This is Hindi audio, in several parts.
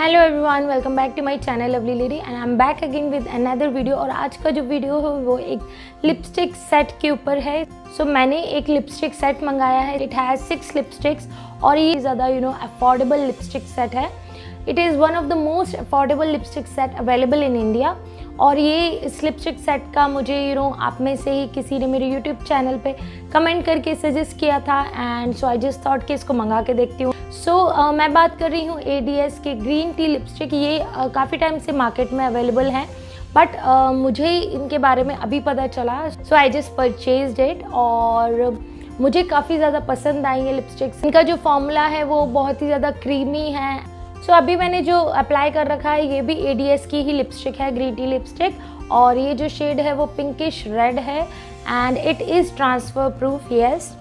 Hello everyone, welcome back to my channel lovely lady and I am back again with another video. और आज का जो वीडियो है वो एक लिपस्टिक सेट के ऊपर है। सो मैंने एक लिपस्टिक सेट मंगाया है। इट हैज़ 6 लिपस्टिक्स और ये ज़्यादा अफोर्डेबल लिपस्टिक सेट है। It is one of the most affordable lipstick set available in India. और ये इस लिपस्टिक सेट का मुझे आप में से ही किसी ने मेरे यूट्यूब चैनल पे कमेंट करके सजेस्ट किया था and so I just thought कि इसको मंगा के देखती हूँ। सो मैं बात कर रही हूँ ADS के ग्रीन टी लिपस्टिक। ये काफ़ी टाइम से मार्केट में अवेलेबल हैं बट मुझे इनके बारे में अभी पता चला। सो आई जस्ट परचेज्ड इट और मुझे काफ़ी ज़्यादा पसंद आई ये लिपस्टिक्स। इनका जो फॉर्मूला है वो बहुत ही ज़्यादा क्रीमी है। सो अभी मैंने जो अप्लाई कर रखा है ये भी ADS की ही लिपस्टिक है, ग्रीन टी लिपस्टिक। और ये जो शेड है वो पिंकिश रेड है and it is transfer proof. Yes,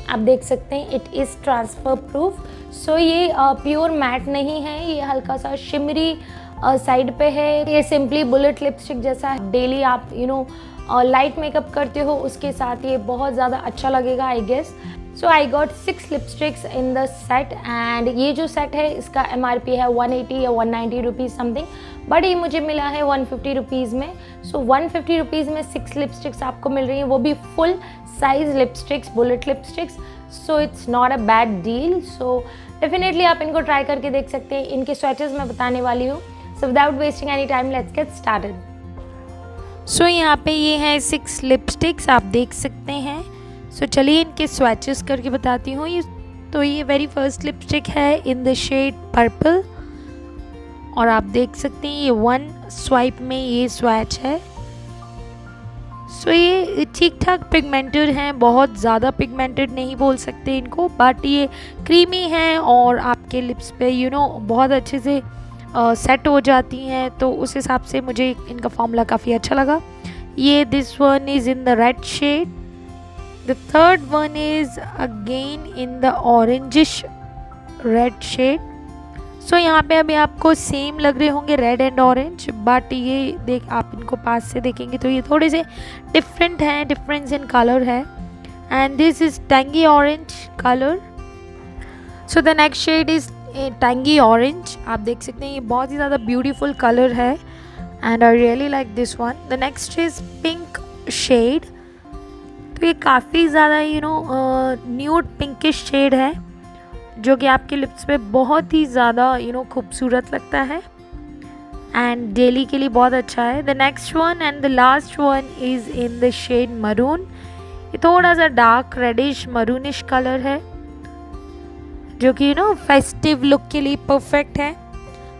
आप देख सकते हैं इट इज़ ट्रांसफ़र प्रूफ। सो ये प्योर मैट नहीं है, ये हल्का सा शिमरी साइड पे है। ये सिंपली बुलेट लिपस्टिक जैसा डेली आप लाइट मेकअप करते हो उसके साथ ये बहुत ज़्यादा अच्छा लगेगा I guess. So I got 6 lipsticks in the set and ये जो सेट है इसका MRP है 180 या 190 रुपीज़ समथिंग, बट ये मुझे मिला है 150 रुपीज़ में। सो 150 रुपीज़ में 6 लिपस्टिक्स आपको मिल रही हैं, वो भी full size lipsticks, bullet lipsticks. So it's not a bad deal. So definitely आप इनको ट्राई करके देख सकते हैं। इनके स्वैचेस मैं बताने वाली हूँ। So without wasting any time let's get started. So यहाँ पे ये है 6 लिपस्टिक्स, आप देख सकते हैं। सो चलिए इनके स्वैचेस करके बताती हूँ। ये वेरी फर्स्ट लिपस्टिक है इन द शेड पर्पल और आप देख सकते हैं ये 1 स्वाइप में ये स्वैच है। सो ये ठीक ठाक पिगमेंटेड हैं, बहुत ज़्यादा पिगमेंटेड नहीं बोल सकते इनको, बट ये क्रीमी हैं और आपके लिप्स पे बहुत अच्छे से सेट हो जाती हैं। तो उस हिसाब से मुझे इनका फॉर्मूला काफ़ी अच्छा लगा। ये this one is in the red shade, the third one is again in the orangish red shade. So यहाँ पे अभी आपको सेम लग रहे होंगे रेड एंड ऑरेंज, बट ये आप इनको पास से देखेंगे तो ये थोड़े से डिफरेंट हैं, डिफरेंस इन कलर है। And this is tangy orange colour. So the next shade is tangy orange, आप देख सकते हैं ये बहुत ही ज़्यादा ब्यूटीफुल कलर है and I really like this one. The next is pink shade. तो ये काफ़ी ज़्यादा न्यूड पिंकिश शेड है जो कि आपके लिप्स पे बहुत ही ज़्यादा खूबसूरत लगता है एंड डेली के लिए बहुत अच्छा है। The next one and the last one is in the shade maroon. ये थोड़ा सा डार्क रेडिश मरूनिश कलर है जो कि फेस्टिव लुक के लिए परफेक्ट है।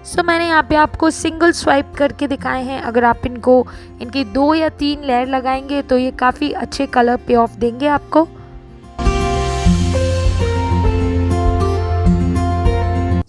सो मैंने यहाँ पे आपको सिंगल स्वाइप करके दिखाए हैं। अगर आप इनकी 2 या 3 लेयर लगाएंगे तो ये काफ़ी अच्छे कलर पे ऑफ देंगे आपको।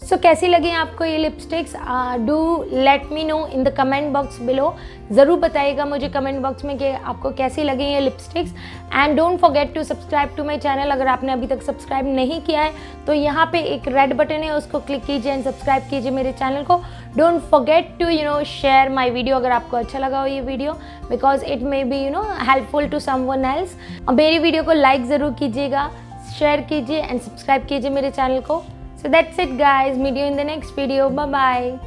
सो कैसी लगी आपको ये lipsticks? Do let me know in the comment box below. ज़रूर बताइएगा मुझे कमेंट बॉक्स में कि आपको कैसी लगी ये lipsticks. And don't forget to subscribe to my channel. अगर आपने अभी तक सब्सक्राइब नहीं किया है तो यहाँ पे एक रेड बटन है, उसको क्लिक कीजिए एंड सब्सक्राइब कीजिए मेरे चैनल को। Don't forget to share my video अगर आपको अच्छा लगा हो ये video, because it may be helpful to someone else. और मेरी वीडियो को लाइक ज़रूर कीजिएगा, शेयर कीजिए एंड सब्सक्राइब कीजिए मेरे चैनल को। So that's it guys, meet you in the next video. Bye bye.